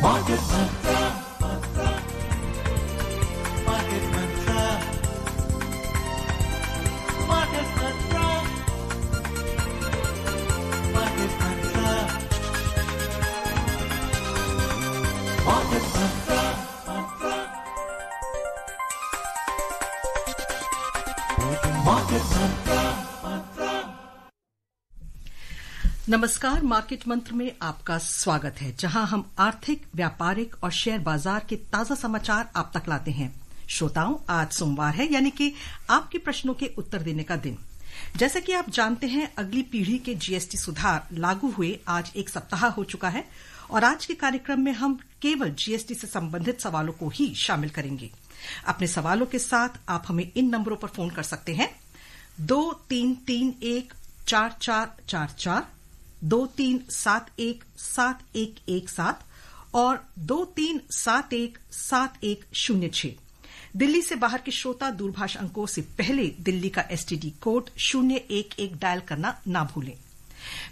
Market Mantra. Market Mantra. Market Mantra. Market Mantra. Market Mantra. Market Mantra. नमस्कार, market मंत्र में आपका स्वागत है, जहां हम आर्थिक, व्यापारिक और शेयर बाजार के ताजा समाचार आप तक लाते हैं। श्रोताओं, आज सोमवार है, यानी कि आपके प्रश्नों के उत्तर देने का दिन। जैसा कि आप जानते हैं, अगली पीढ़ी के जीएसटी सुधार लागू हुए आज एक सप्ताह हो चुका है और आज के कार्यक्रम में हम केवल जीएसटी से संबंधित सवालों को ही शामिल करेंगे। अपने सवालों के साथ आप हमें इन नंबरों पर फोन कर सकते हैं 23314444, 23717117 और 23717106। दिल्ली से बाहर के श्रोता दूरभाष अंकों से पहले दिल्ली का एसटीडी कोड 011 डायल करना ना भूलें।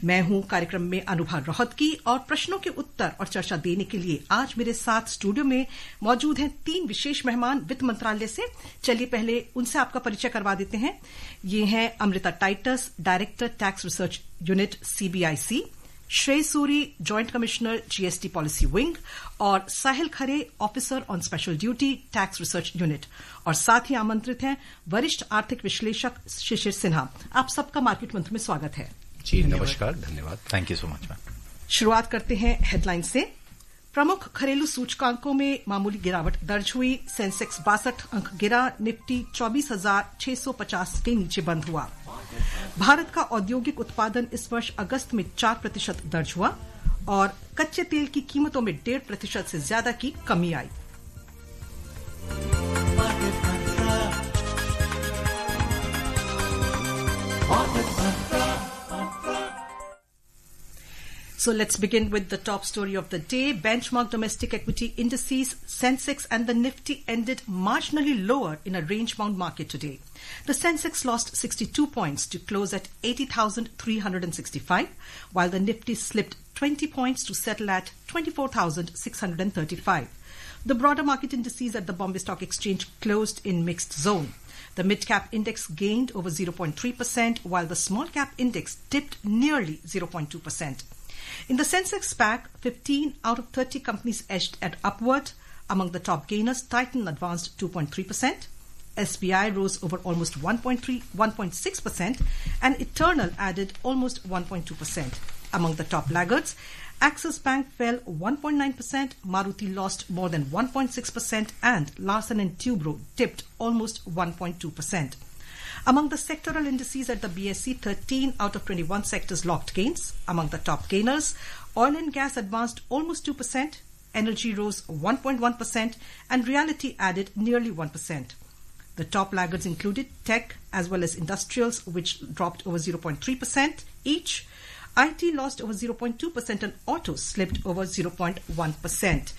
मैं हूं कार्यक्रम में अनुभा रोहतगी और प्रश्नों के उत्तर और चर्चा देने के लिए आज मेरे साथ स्टूडियो में मौजूद हैं 3 विशेष मेहमान वित्त मंत्रालय से। चलिए पहले उनसे आपका परिचय करवा देते हैं। ये हैं Amrita Titus, director tax research unit CBIC, Shrey Suri, joint commissioner GST policy wing, और Sahil Khare, officer on special duty tax research unit. और साथ ही आमंत्रित हैं वरिष्ठ आर्थिक विश्लेषक शिशिर सिन्हा। आप सबका मार्केट मंत्र में स्वागत है। जी नमस्कार, धन्यवाद, thank you so much ma'am. शुरुआत करते हैं हेडलाइन से। प्रमुख घरेलू सूचकांकों में मामूली गिरावट दर्ज हुई। सेंसेक्स 62 अंक गिरा, निफ्टी 24,650 के नीचे बंद हुआ। भारत का औद्योगिक उत्पादन इस वर्ष अगस्त में 4% दर्ज हुआ और कच्चे तेल की कीमतों में 1.5% से ज्यादा की कमी आई। So let's begin with the top story of the day. Benchmark domestic equity indices, Sensex and the Nifty ended marginally lower in a range-bound market today. The Sensex lost 62 points to close at 80,365, while the Nifty slipped 20 points to settle at 24,635. The broader market indices at the Bombay Stock Exchange closed in mixed zone. The mid-cap index gained over 0.3%, while the small-cap index dipped nearly 0.2%. In the Sensex pack, 15 out of 30 companies edged at upward. Among the top gainers, Titan advanced 2.3%, SBI rose over almost 1.6%, and Eternal added almost 1.2%. Among the top laggards, Axis Bank fell 1.9%, Maruti lost more than 1.6%, and Larsen & Toubro dipped almost 1.2%. Among the sectoral indices at the BSE, 13 out of 21 sectors locked gains. Among the top gainers, oil and gas advanced almost 2%, energy rose 1.1%, and realty added nearly 1%. The top laggards included tech as well as industrials, which dropped over 0.3% each. IT lost over 0.2% and auto slipped over 0.1%.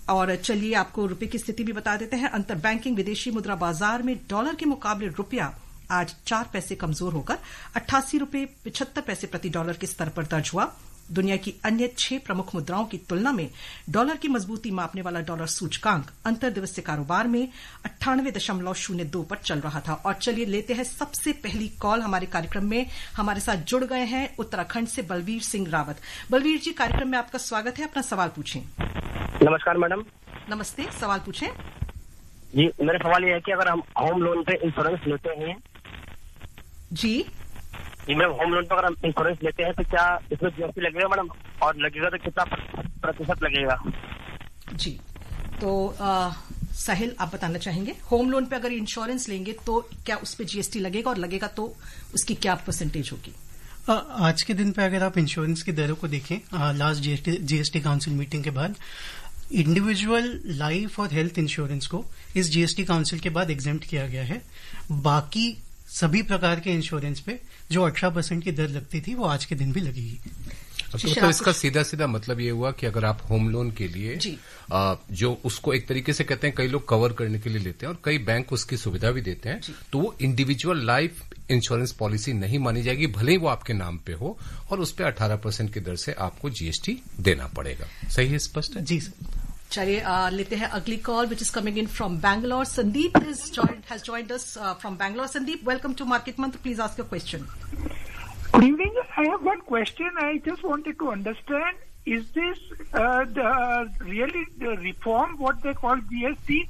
और चलिए आपको रुपए की स्थिति भी बता देते हैं। अंतर बैंकिंग विदेशी मुद्रा बाजार में डॉलर के मुकाबले रुपया आज 4 पैसे कमजोर होकर 88 रुपए 75 पैसे प्रति डॉलर के स्तर पर दर्ज हुआ। दुनिया की अन्य 6 प्रमुख मुद्राओं की तुलना में डॉलर की मजबूती मापने वाला डॉलर सूचकांक अंतर दिवसीय कारोबार में 98.02 पर चल रहा था। और चलिए लेते हैं सबसे पहली कॉल। हमारे कार्यक्रम में हमारे साथ जुड़ गए हैं उत्तराखंड से बलवीर सिंह रावत। बलवीर जी, कार्यक्रम में आपका स्वागत है, अपना सवाल पूछें। नमस्कार मैडम। नमस्ते, सवाल पूछें। जी, मेरा सवाल यह है कि अगर हम होम लोन पे इंश्योरेंस लेते हैं जी मैडम, होम लोन पर अगर हम इंश्योरेंस लेते हैं तो क्या इसमें जीएसटी लगेगा मैडम, और लगेगा तो कितना प्रतिशत लगेगा? जी, तो साहिल आप बताना चाहेंगे, होम लोन पे अगर इंश्योरेंस लेंगे तो क्या उस पे जीएसटी लगेगा, और लगेगा तो उसकी क्या परसेंटेज होगी? आज के दिन पे अगर आप इंश्योरेंस की दरों को देखें, लास्ट जीएसटी काउंसिल मीटिंग के बाद इंडिविजुअल लाइफ और हेल्थ इंश्योरेंस को इस जीएसटी काउंसिल के बाद एग्जेम्प्ट किया गया है। बाकी सभी प्रकार के इंश्योरेंस पे जो 18% की दर लगती थी वो आज के दिन भी लगेगी। तो इसका सीधा सीधा मतलब ये हुआ कि अगर आप होम लोन के लिए जो उसको एक तरीके से कहते हैं, कई लोग कवर करने के लिए लेते हैं और कई बैंक उसकी सुविधा भी देते हैं, तो वो इंडिविजुअल लाइफ इंश्योरेंस पॉलिसी नहीं मानी जाएगी, भले ही वो आपके नाम पे हो, और उस पर 18% की दर से आपको जीएसटी देना पड़ेगा। सही है, स्पष्ट है? जी सर। चलिए लेते हैं अगली call which is coming in from Bangalore. Sandeep has joined us from Bangalore. Sandeep, welcome to Market Mantra. Please ask your question. Good evening. I have one question. I just wanted to understand, is this really the reform, what they call GST?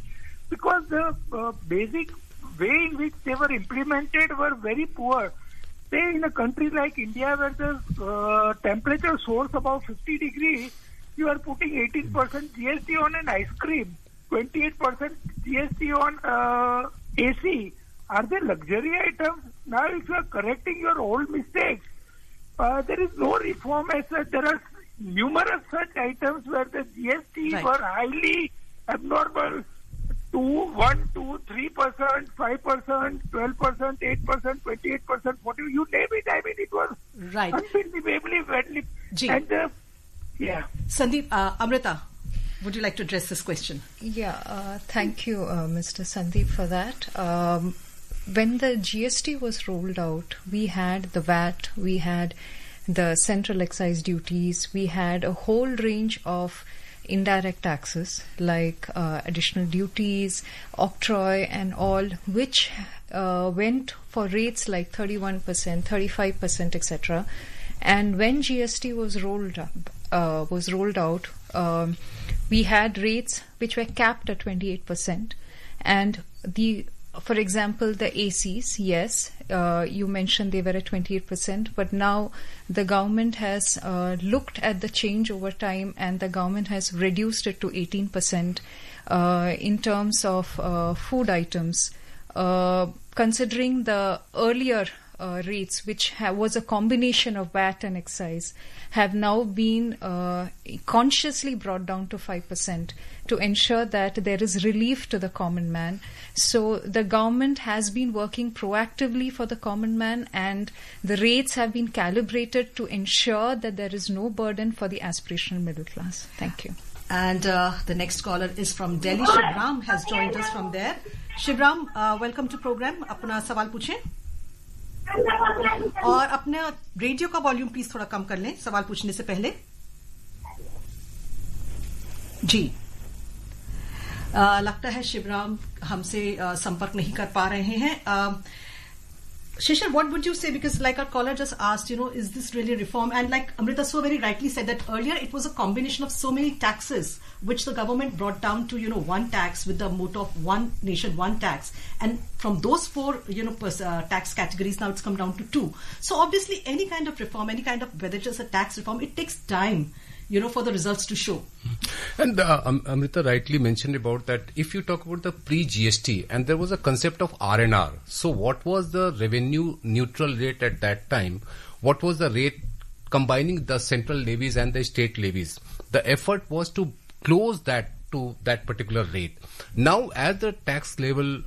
Because the basic way in which they were implemented were very poor. Say in a country like India where the temperature soars above 50 degrees, you are putting 18% GST on an ice cream, 28% GST on AC. Are they luxury items? Now, if you are correcting your old mistakes, there is no reform as such. There are numerous such items where the GST were highly abnormal. 2, 1, 2, 3%, 5%, 12%, 8%, 28%, 40%, you name it. I mean, it was unbelievably badly. And yeah. Sandeep, Amrita, would you like to address this question? Yeah, thank you, Mr. Sandeep, for that. When the GST was rolled out, we had the VAT, we had the central excise duties, we had a whole range of indirect taxes like additional duties, octroi and all, which went for rates like 31%, 35%, etc. And when GST was rolled out, we had rates which were capped at 28%. And for example, the ACs, yes, you mentioned they were at 28%, but now the government has looked at the change over time and the government has reduced it to 18% in terms of food items. Considering the earlier rates, which was a combination of VAT and excise, have now been consciously brought down to 5% to ensure that there is relief to the common man. So the government has been working proactively for the common man, and the rates have been calibrated to ensure that there is no burden for the aspirational middle class. Thank you. And the next caller is from Delhi. Shivram has joined us from there. Shivram, welcome to program. अपना सवाल पूछें और अपने radio का volume please थोड़ा कम कर लें सवाल पूछने से पहले। जी, लगता है शिवराम हमसे संपर्क नहीं कर पा रहे हैं। Shishir, what would you say? Because like our caller just asked, is this really reform? And like Amrita so very rightly said that earlier it was a combination of so many taxes which the government brought down to, one tax with the motto of one nation, one tax. And from those 4, tax categories, now it's come down to 2. So obviously any kind of reform, any kind of, whether it's just a tax reform, it takes time, for the results to show. And Amrita rightly mentioned about that. If you talk about the pre-GST, and there was a concept of R&R. So what was the revenue neutral rate at that time? What was the rate combining the central levies and the state levies? The effort was to close that to that particular rate. Now, as the tax level,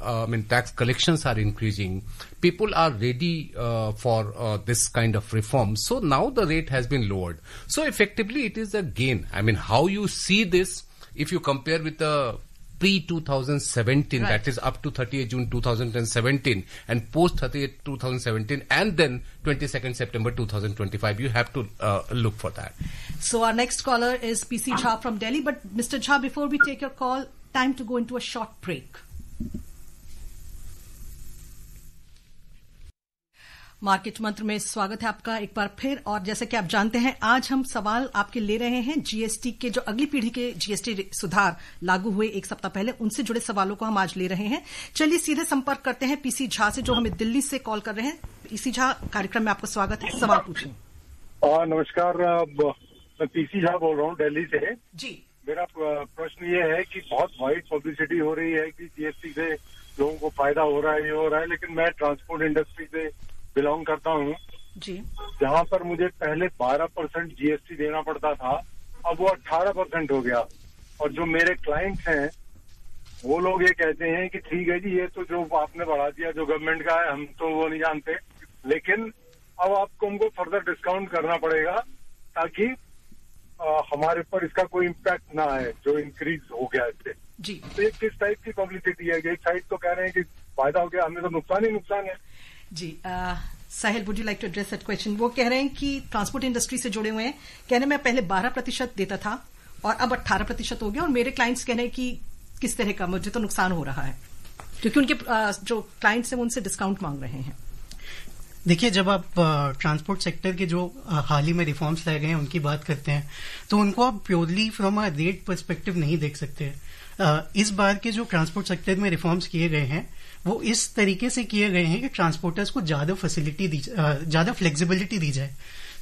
tax collections are increasing, people are ready for this kind of reform. So now the rate has been lowered. So effectively, it is a gain. How you see this, if you compare with the pre-2017, that is up to 30th June 2017, and post-30th 2017, and then 22nd September 2025, you have to look for that. So our next caller is PC Jha from Delhi. But Mr. Jha, before we take your call, time to go into a short break. Market मंत्र में स्वागत है आपका एक बार फिर। और जैसे कि आप जानते हैं, आज हम सवाल आपके ले रहे हैं जीएसटी के, जो अगली पीढ़ी के जीएसटी सुधार लागू हुए एक सप्ताह पहले, उनसे जुड़े सवालों को हम आज ले रहे हैं। चलिए सीधे संपर्क करते हैं पीसी झा से, जो हमें दिल्ली से कॉल कर रहे हैं। पीसी झा, कार्यक्रम में आपका स्वागत है, सवाल पूछें। नमस्कार, मैं पीसी झा बोल रहा हूँ दिल्ली से जी। मेरा प्रश्न ये है कि बहुत वाइड पब्लिसिटी हो रही है कि जीएसटी से लोगों को फायदा हो रहा है, ये हो रहा है, लेकिन मैं ट्रांसपोर्ट इंडस्ट्री से बिलोंग करता हूँ जी, जहाँ पर मुझे पहले 12% जीएसटी देना पड़ता था, अब वो 18% हो गया। और जो मेरे क्लाइंट्स हैं वो लोग ये कहते हैं कि ठीक है जी, ये तो जो आपने बढ़ा दिया जो गवर्नमेंट का है, हम तो वो नहीं जानते, लेकिन अब आपको हमको फर्दर डिस्काउंट करना पड़ेगा ताकि हमारे ऊपर इसका कोई इम्पैक्ट ना आए जो इंक्रीज हो गया इससे। जी। तो ये किस टाइप की पब्लिसिटी है? एक साइड तो कह रहे हैं कि फायदा हो गया, हमें तो नुकसान ही नुकसान है। जी, Sahil, would you like to address that question? वो कह रहे हैं कि ट्रांसपोर्ट इंडस्ट्री से जुड़े हुए हैं, कह रहे हैं मैं पहले 12% देता था और अब 18% हो गया, और मेरे क्लाइंट्स कह रहे हैं कि किस तरह का, मुझे तो नुकसान हो रहा है क्योंकि उनके जो क्लाइंट्स हैं वो उनसे डिस्काउंट मांग रहे हैं। देखिए, जब आप ट्रांसपोर्ट सेक्टर के जो हाल ही में रिफॉर्म्स लाए गए हैं उनकी बात करते हैं तो उनको आप purely from a rate perspective नहीं देख सकते। इस बार के जो ट्रांसपोर्ट सेक्टर में रिफॉर्म्स किए गए हैं वो इस तरीके से किए गए हैं कि ट्रांसपोर्टर्स को ज्यादा फैसिलिटी ज्यादा फ्लेक्सिबिलिटी दी जाए।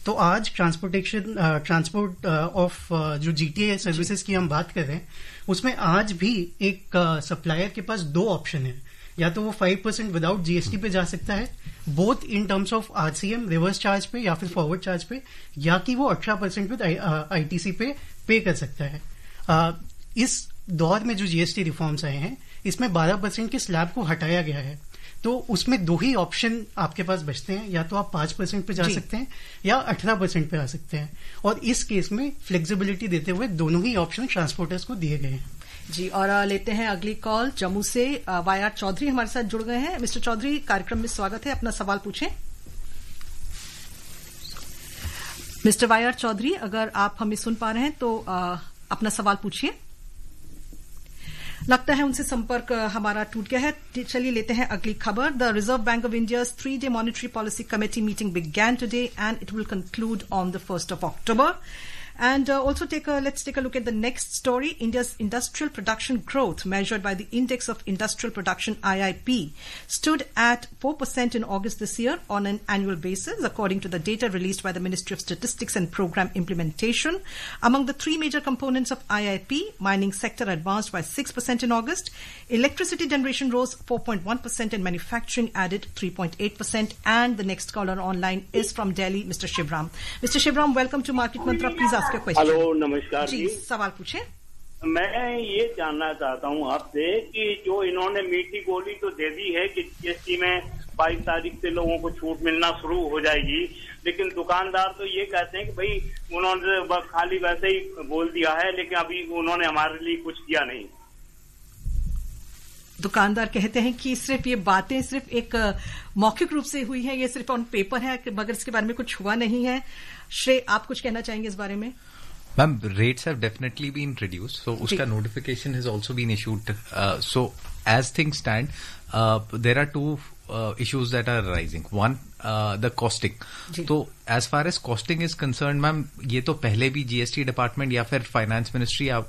तो आज ट्रांसपोर्ट ऑफ जो जीटीए सर्विसेज की हम बात कर रहे हैं उसमें आज भी एक सप्लायर के पास दो ऑप्शन है, या तो वो 5% विदाउट जीएसटी पे जा सकता है, both in terms of RCM reverse charge पे या फिर फॉरवर्ड चार्ज पे, या कि वो 18% विद आईटीसी पे कर सकता है। इस दौर में जो जीएसटी रिफॉर्म्स आए हैं इसमें 12% के स्लैब को हटाया गया है, तो उसमें दो ही ऑप्शन आपके पास बचते हैं, या तो आप 5% पे जा सकते हैं या 18% पे आ सकते हैं, और इस केस में फ्लेक्सिबिलिटी देते हुए दोनों ही ऑप्शन ट्रांसपोर्टर्स को दिए गए हैं। जी, और लेते हैं अगली कॉल जम्मू से। वाईआर चौधरी हमारे साथ जुड़ गए हैं। मिस्टर चौधरी, कार्यक्रम में स्वागत है, अपना सवाल पूछें। मिस्टर वाईआर चौधरी, अगर आप हमें सुन पा रहे हैं तो अपना सवाल पूछिए। लगता है उनसे संपर्क हमारा टूट गया है। चलिए लेते हैं अगली खबर। The reserve bank of India's 3-day monetary policy committee meeting began today and it will conclude on the 1st of October. And also let's take a look at the next story. India's industrial production growth measured by the Index of Industrial Production IIP stood at 4% in August this year on an annual basis, according to the data released by the Ministry of Statistics and Program Implementation. Among the three major components of IIP, mining sector advanced by 6% in August, electricity generation rose 4.1% and manufacturing added 3.8%. And the next caller online is from Delhi, Mr. Shivram. Mr. Shivram, welcome to Market Mantra. Please ask your question. Hello, नमस्कार जी। सवाल पूछे। मैं ये जानना चाहता हूँ आपसे कि जो इन्होंने मीठी गोली तो दे दी है कि जीएसटी में 22 तारीख से लोगों को छूट मिलना शुरू हो जाएगी, लेकिन दुकानदार तो ये कहते हैं कि भाई उन्होंने खाली वैसे ही बोल दिया है, लेकिन अभी उन्होंने हमारे लिए कुछ किया नहीं। दुकानदार कहते हैं कि सिर्फ ये बातें सिर्फ एक मौखिक रूप से हुई है, ये सिर्फ ऑन पेपर है, मगर इसके बारे में कुछ हुआ नहीं है। श्रेय, आप कुछ कहना चाहेंगे इस बारे में? Ma'am, rates have definitely been reduced, so उसका notification has also been issued. So as things stand, there are two issues that are arising. One, the costing. तो as far as costing is concerned, ma'am, ये तो पहले भी GST department या फिर finance ministry या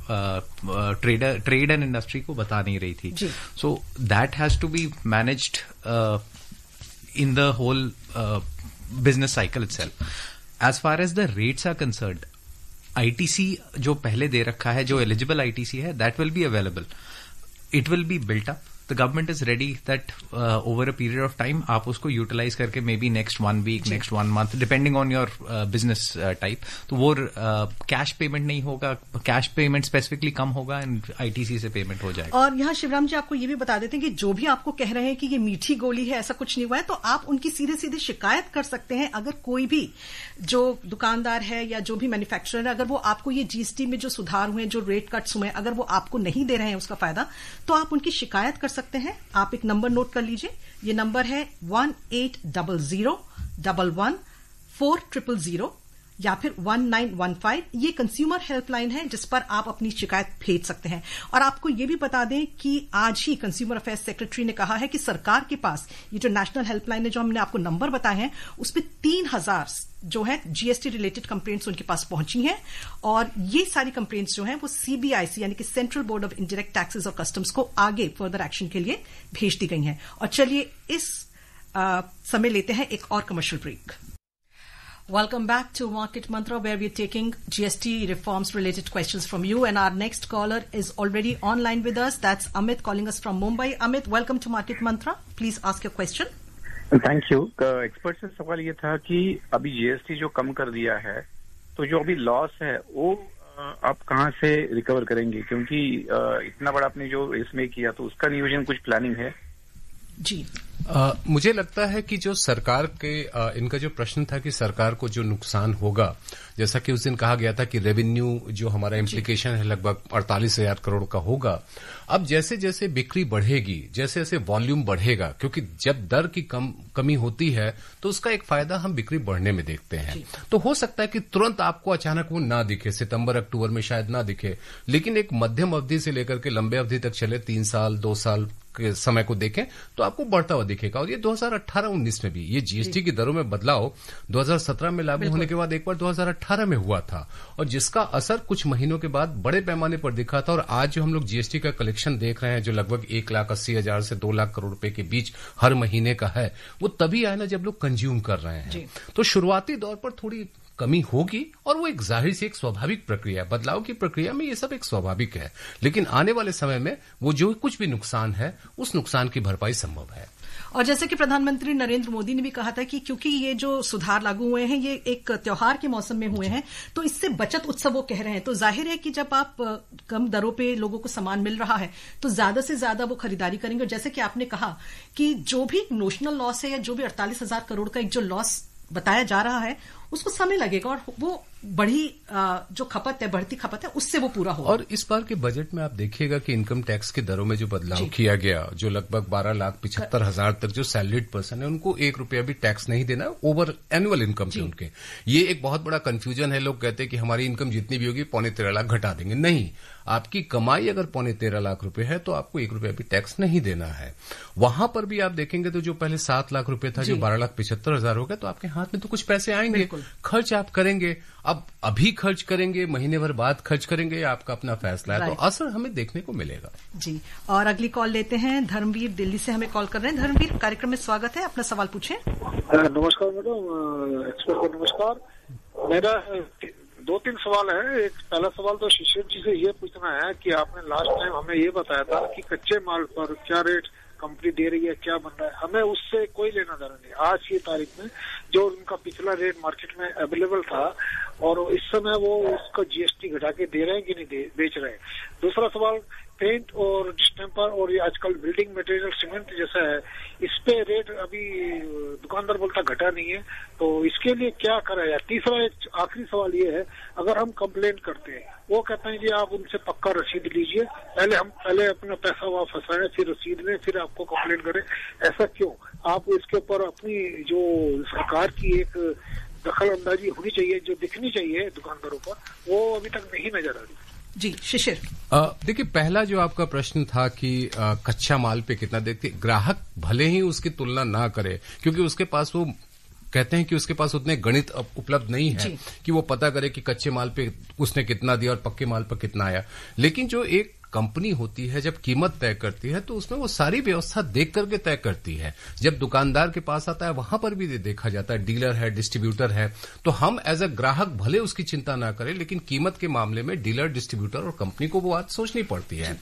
trade and industry को बता नहीं रही थी। So that has to be managed in the whole business cycle itself. As far as the rates are concerned, ITC जो पहले दे रखा है, जो एलिजिबल आईटीसी है, that will be available. It will be built up. The government is ready that over a period of time आप उसको utilise करके may be next 1 week, next 1 month, depending on your business type, तो वो cash payment नहीं होगा, cash payment specifically कम होगा and ITC से payment हो जाएगा. और यहाँ शिवराम जी आपको ये भी बता देते हैं कि जो भी आपको कह रहे हैं कि ये मीठी गोली है, ऐसा कुछ नहीं हुआ है, तो आप उनकी सीधे सीधे शिकायत कर सकते हैं. अगर कोई भी जो दुकानदार है या जो भी मैन्युफैक्चरर है, अगर वो आपको ये जीएसटी में जो सुधार हुए, जो रेट कट्स हुए, अगर वो आपको नहीं दे रहे हैं उसका फायदा, तो आप उनकी शिकायत कर सकते हैं. आप एक नंबर नोट कर लीजिए, ये नंबर है 1800114000 या फिर 1915. ये कंज्यूमर हेल्पलाइन है जिस पर आप अपनी शिकायत भेज सकते हैं. और आपको ये भी बता दें कि आज ही कंज्यूमर अफेयर्स सेक्रेटरी ने कहा है कि सरकार के पास ये जो नेशनल हेल्पलाइन है, जो हमने आपको नंबर बताए हैं, उसमें 3000 जो है जीएसटी रिलेटेड कंप्लेंट्स उनके पास पहुंची हैं. और ये सारी कंप्लेंट्स जो हैं वो सीबीआईसी यानी कि central board of indirect taxes और कस्टम्स को आगे फर्दर एक्शन के लिए भेज दी गई हैं. और चलिए इस समय लेते हैं एक और commercial break. Welcome back to Market Mantra, where we're taking GST reforms related questions from you, and our next caller is already online with us. That's Amit calling us from Mumbai. Amit, welcome to Market Mantra. Please ask your question. Thank you. Expert से सवाल ये था कि अभी GST जो कम कर दिया है, तो जो अभी लॉस है वो आप कहाँ से रिकवर करेंगे? क्योंकि इतना बड़ा आपने जो इसमें किया, तो उसका नियोजन कुछ प्लानिंग है? जी मुझे लगता है कि जो सरकार के इनका जो प्रश्न था कि सरकार को जो नुकसान होगा, जैसा कि उस दिन कहा गया था कि रेवेन्यू जो हमारा इम्प्लीकेशन है लगभग 48,000 करोड़ का होगा। अब जैसे जैसे बिक्री बढ़ेगी, जैसे जैसे वॉल्यूम बढ़ेगा, क्योंकि जब दर की कमी होती है तो उसका एक फायदा हम बिक्री बढ़ने में देखते हैं। तो हो सकता है कि तुरंत आपको अचानक वो ना दिखे, सितंबर अक्टूबर में शायद ना दिखे, लेकिन एक मध्यम अवधि से लेकर के लंबे अवधि तक चले 3 साल 2 साल के समय को देखें तो आपको बढ़ता हुआ दिखेगा। और ये 2018-19 में भी ये जीएसटी की दरों में बदलाव 2017 में लागू होने के बाद एक बार 2018 में हुआ था, और जिसका असर कुछ महीनों के बाद बड़े पैमाने पर दिखा था। और आज जो हम लोग जीएसटी का कलेक्शन देख रहे हैं जो लगभग 1,80,000 से 2 लाख करोड़ रुपए के बीच हर महीने का है, वो तभी आया ना जब लोग कंज्यूम कर रहे हैं। तो शुरुआती दौर पर थोड़ी कमी होगी और वो एक जाहिर सी एक स्वाभाविक प्रक्रिया है। बदलाव की प्रक्रिया में ये सब एक स्वाभाविक है, लेकिन आने वाले समय में वो जो कुछ भी नुकसान है उस नुकसान की भरपाई संभव है। और जैसे कि प्रधानमंत्री नरेंद्र मोदी ने भी कहा था कि क्योंकि ये जो सुधार लागू हुए हैं ये एक त्योहार के मौसम में हुए हैं, तो इससे बचत उत्सव वो कह रहे हैं। तो जाहिर है कि जब आप कम दरों पे लोगों को सामान मिल रहा है तो ज्यादा से ज्यादा वो खरीदारी करेंगे। और जैसे कि आपने कहा कि जो भी नोशनल लॉस है या जो भी 48,000 करोड़ का एक जो लॉस बताया जा रहा है उसको समय लगेगा और वो बढ़ी जो खपत है, बढ़ती खपत है, उससे वो पूरा होगा। और इस बार के बजट में आप देखिएगा कि इनकम टैक्स की दरों में जो बदलाव किया गया, जो लगभग 12,75,000 तक जो सैलरीड पर्सन है उनको 1 रुपया भी टैक्स नहीं देना ओवर एनुअल इनकम से उनके। ये एक बहुत बड़ा कंफ्यूजन है। लोग कहते हैं कि हमारी इनकम जितनी भी होगी 13.25 लाख घटा देंगे। नहीं, आपकी कमाई अगर 13.25 लाख रुपए है तो आपको 1 रुपया भी टैक्स नहीं देना है। वहां पर भी आप देखेंगे तो जो पहले 7 लाख रुपए था जो 12,75,000 हो गया, तो आपके हाथ में तो कुछ पैसे आएंगे, खर्च आप करेंगे। अब अभी खर्च करेंगे, महीने भर बाद खर्च करेंगे, आपका अपना फैसला है, तो असर हमें देखने को मिलेगा। जी, और अगली कॉल लेते हैं। धर्मवीर दिल्ली से हमें कॉल कर रहे हैं। धर्मवीर, कार्यक्रम में स्वागत है, अपना सवाल पूछें। नमस्कार मैडम, एक्सपर्ट को नमस्कार। मेरा 2-3 सवाल है। एक पहला सवाल तो शिशिर जी से ये पूछना है कि आपने लास्ट टाइम हमें ये बताया था कि कच्चे माल पर क्या रेट कंपनी दे रही है, क्या बन रहा है, हमें उससे कोई लेना देना नहीं। आज की तारीख में जो उनका पिछला रेट मार्केट में अवेलेबल था और इस समय वो उसका जीएसटी घटा के दे रहे हैं कि नहीं बेच रहे हैं। दूसरा सवाल, पेंट और डिस्टेम्पर और ये आजकल बिल्डिंग मटेरियल सीमेंट जैसा है, इस पे रेट अभी दुकानदार बोलता घटा नहीं है, तो इसके लिए क्या करा जाए। तीसरा एक आखिरी सवाल ये है, अगर हम कंप्लेंट करते हैं, वो कहते हैं जी आप उनसे पक्का रसीद लीजिए, पहले अपना पैसा वहाँ फंसाएं, फिर रसीद लें, फिर आपको कंप्लेंट करें। ऐसा क्यों? आप इसके ऊपर अपनी जो सरकार की एक दखल अंदाजी होनी चाहिए, जो दिखनी चाहिए दुकानदारों पर, वो अभी तक नहीं नजर आ रही। जी शिशिर, देखिए, पहला जो आपका प्रश्न था कि कच्चा माल पे कितना देखते, ग्राहक भले ही उसकी तुलना ना करे, क्योंकि उसके पास वो कहते हैं कि उसके पास उतने गणित उपलब्ध नहीं है कि वो पता करे कि कच्चे माल पे उसने कितना दिया और पक्के माल पर कितना आया। लेकिन जो एक कंपनी होती है जब कीमत तय करती है तो उसमें वो सारी व्यवस्था देख करके तय करती है। जब दुकानदार के पास आता है वहां पर भी देखा जाता है, डीलर है, डिस्ट्रीब्यूटर है, तो हम एज अ ग्राहक भले उसकी चिंता ना करें, लेकिन कीमत के मामले में डीलर, डिस्ट्रीब्यूटर और कंपनी को वो बात सोचनी पड़ती है।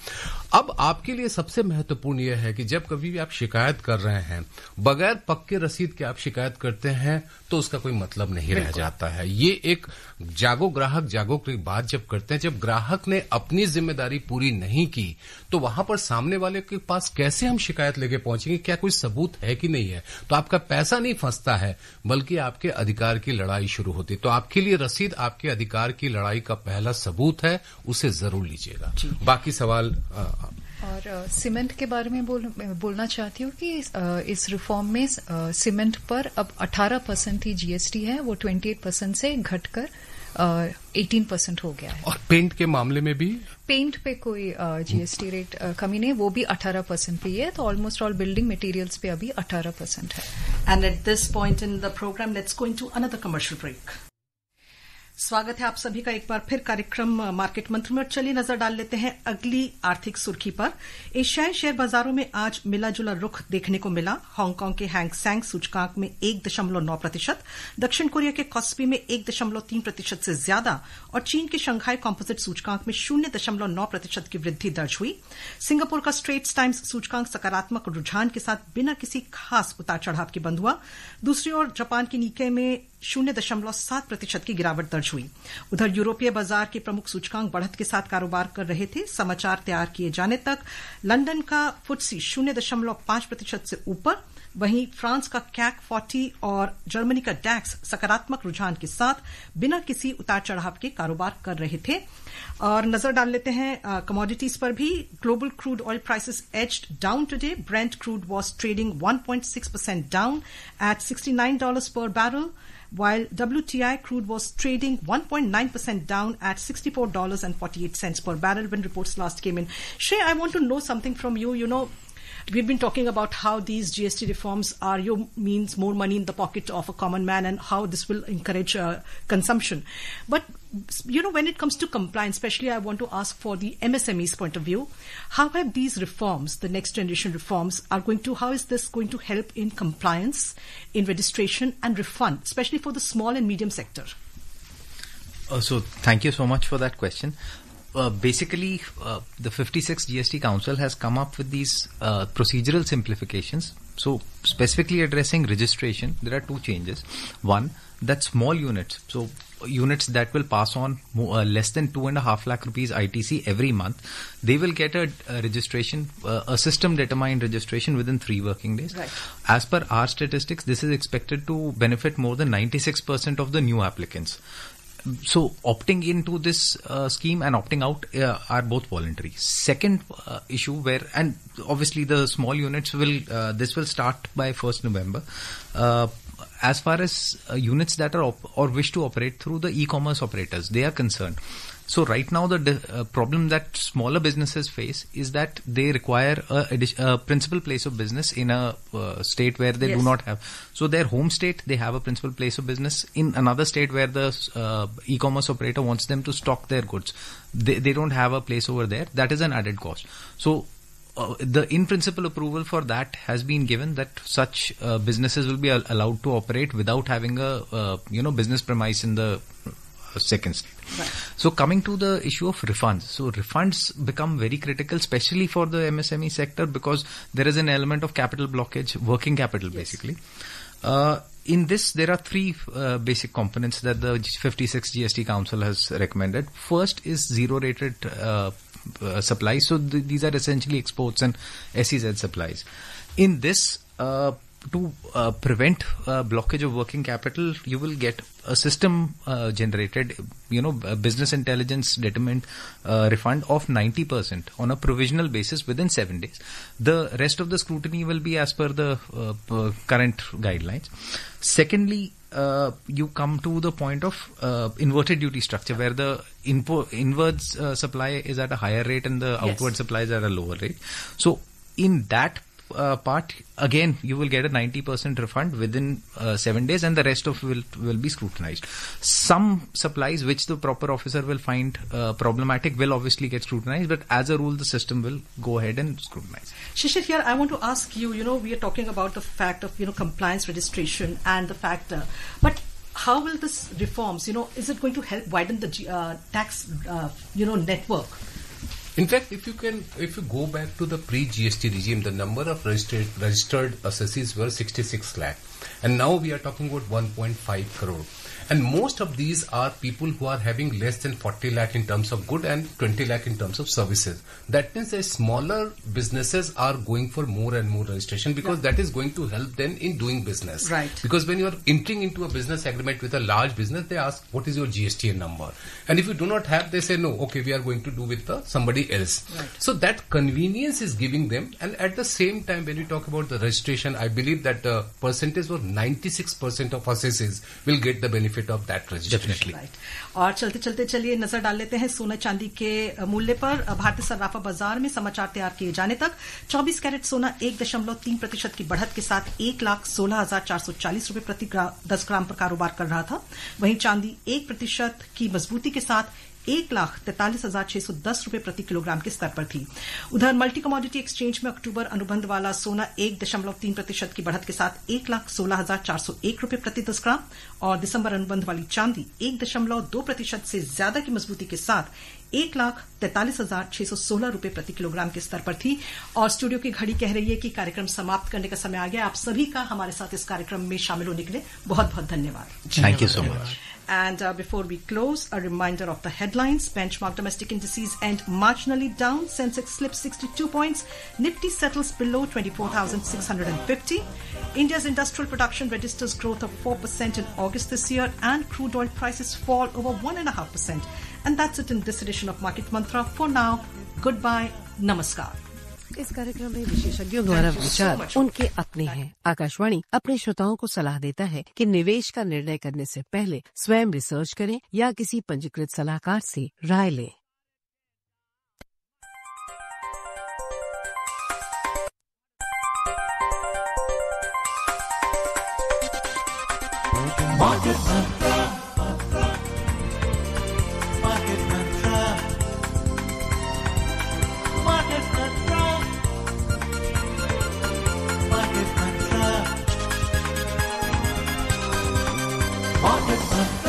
अब आपके लिए सबसे महत्वपूर्ण यह है कि जब कभी भी आप शिकायत कर रहे हैं, बगैर पक्के रसीद के आप शिकायत करते हैं तो उसका कोई मतलब नहीं रह जाता है। ये एक जागो ग्राहक जागो की बात जब करते हैं, जब ग्राहक ने अपनी जिम्मेदारी पूरी नहीं की तो वहां पर सामने वाले के पास कैसे हम शिकायत लेके पहुंचेंगे, क्या कोई सबूत है कि नहीं है। तो आपका पैसा नहीं फंसता है, बल्कि आपके अधिकार की लड़ाई शुरू होती है। तो आपके लिए रसीद आपके अधिकार की लड़ाई का पहला सबूत है, उसे जरूर लीजिएगा। बाकी सवाल और सीमेंट के बारे में बोलना चाहती हूँ कि इस रिफॉर्म में सीमेंट पर अब 18% ही जीएसटी है, वो 28% से घटकर 18% हो गया है। और पेंट के मामले में भी पेंट पे कोई जीएसटी रेट कमी नहीं, वो भी 18% पे ही है। तो ऑलमोस्ट ऑल बिल्डिंग मटेरियल्स पे अभी 18% है। And at this point in the programme let's go into another commercial break. स्वागत है आप सभी का एक बार फिर कार्यक्रम मार्केट मंत्र में। और चलिए नजर डाल लेते हैं अगली आर्थिक सुर्खी पर। एशियाई शेयर बाजारों में आज मिला जुला रुख देखने को मिला। हांगकांग के हैंग सेंग सूचकांक में 1.9%, दक्षिण कोरिया के कॉस्पी में 1.3% से ज्यादा और चीन के शंघाई कॉम्पोजिट सूचकांक में 0.9% की वृद्धि दर्ज हुई। सिंगापुर का स्ट्रेट्स टाइम्स सूचकांक सकारात्मक रुझान के साथ बिना किसी खास उतार चढ़ाव के बंद हुआ। दूसरी ओर जापान की निक्के में 0.7% की गिरावट दर्ज हुई। उधर यूरोपीय बाजार के प्रमुख सूचकांक बढ़त के साथ कारोबार कर रहे थे। समाचार तैयार किए जाने तक लंदन का फुटसी 0.5% से ऊपर, वहीं फ्रांस का कैक 40 और जर्मनी का डैक्स सकारात्मक रुझान के साथ बिना किसी उतार चढ़ाव के कारोबार कर रहे थे। और नजर डाल लेते हैं कमोडिटीज पर भी। Global crude oil prices edged down today. Brent crude was trading 1.6% down at $69 per barrel, while WTI crude was trading 1.9% down at $64.48 per barrel when reports last came in. Shrey, I want to know something from you. You know, we've been talking about how these GST reforms means more money in the pocket of a common man and how this will encourage consumption. But, you know, when it comes to compliance, especially I want to ask for the MSME's point of view, how have these reforms, the next generation reforms, how is this going to help in compliance, in registration and refund, especially for the small and medium sector? So thank you so much for that question. Basically, the 56 GST Council has come up with these procedural simplifications. So, specifically addressing registration, there are two changes. One, that small units, so units that will pass on less than 2.5 lakh rupees ITC every month, they will get a registration, a system-determined registration within 3 working days. Right. As per our statistics, this is expected to benefit more than 96% of the new applicants. So opting into this scheme and opting out are both voluntary. Second issue where, and obviously the small units will, this will start by 1st November. As far as units that are or wish to operate through the e-commerce operators, they are concerned. So right now the problem that smaller businesses face is that they require a principal place of business in a state where they do not have. So their home state, they have a principal place of business. In another state where the e-commerce operator wants them to stock their goods, they don't have a place over there. That is an added cost. So the in-principle approval for that has been given, that such businesses will be allowed to operate without having a business premise in the second state. Right. So coming to the issue of refunds. So refunds become very critical, especially for the MSME sector, because there is an element of capital blockage, working capital basically. In this, there are 3 basic components that the 56 GST Council has recommended. First is zero-rated supplies. So these are essentially exports and SEZ supplies. In this, to prevent blockage of working capital, you will get a system generated, business intelligence determined refund of 90% on a provisional basis within 7 days. The rest of the scrutiny will be as per the current guidelines. Secondly, you come to the point of inverted duty structure, where the inwards supply is at a higher rate and the outward supply is at a lower rate. So in that part, again, you will get a 90% refund within 7 days, and the rest of will be scrutinized. Some supplies which the proper officer will find problematic will obviously get scrutinized, but as a rule, the system will go ahead and scrutinize. Shishir, here I want to ask you, we are talking about the fact of, compliance registration and the fact, but how will this reforms, is it going to help widen the tax, network? In fact, if you go back to the pre-GST regime, the number of registered assessees were 66 lakh. And now we are talking about 1.5 crore. And most of these are people who are having less than 40 lakh in terms of good and 20 lakh in terms of services. That means that smaller businesses are going for more and more registration, because that is going to help them in doing business. Right. Because when you are entering into a business agreement with a large business, they ask, what is your GSTN number? And if you do not have, they say, no, okay, we are going to do with somebody else. Right. So that convenience is giving them. And at the same time, when you talk about the registration, I believe that the percentage of 96% of assessees will get the benefit of that registration. Right. और चलते चलते चलिए नजर डाल लेते हैं सोना चांदी के मूल्य पर। भारतीय सर्राफा बाजार में समाचार तैयार किए जाने तक 24 कैरेट सोना 1.3% की बढ़त के साथ 1,16,440 रुपए प्रति 10 ग्राम पर कारोबार कर रहा था। वहीं चांदी 1% की मजबूती के साथ 1,43,610 रुपए प्रति किलोग्राम के स्तर पर थी। उधर मल्टी कमोडिटी एक्सचेंज में अक्टूबर अनुबंध वाला सोना 1.3% की बढ़त के साथ 1,16,401 रुपए प्रति 10 ग्राम और दिसंबर अनुबंध वाली चांदी 1.2% से ज्यादा की मजबूती के साथ 1,43,616 रुपए प्रति किलोग्राम के स्तर पर थी। और स्टूडियो की घड़ी कह रही है कि कार्यक्रम समाप्त करने का समय आ गया। आप सभी का हमारे साथ इस कार्यक्रम में शामिल होने के लिए बहुत बहुत धन्यवाद। Thank you so much. And before we close, a reminder of the headlines. Benchmark domestic indices end marginally down. Sensex slips 62 points. Nifty settles below 24,650. India's industrial production registers growth of 4% in August this year, and crude oil prices fall over 1.5%. And that's it in this edition of Market Mantra. For now, goodbye, namaskar. इस कार्यक्रम में विशेषज्ञों द्वारा विचार उनके अपने हैं। आकाशवाणी अपने श्रोताओं को सलाह देता है कि निवेश का निर्णय करने से पहले स्वयं रिसर्च करें या किसी पंजीकृत सलाहकार से राय लें। Market Mantra. Market Mantra. Market Mantra. Market Mantra. Market Mantra.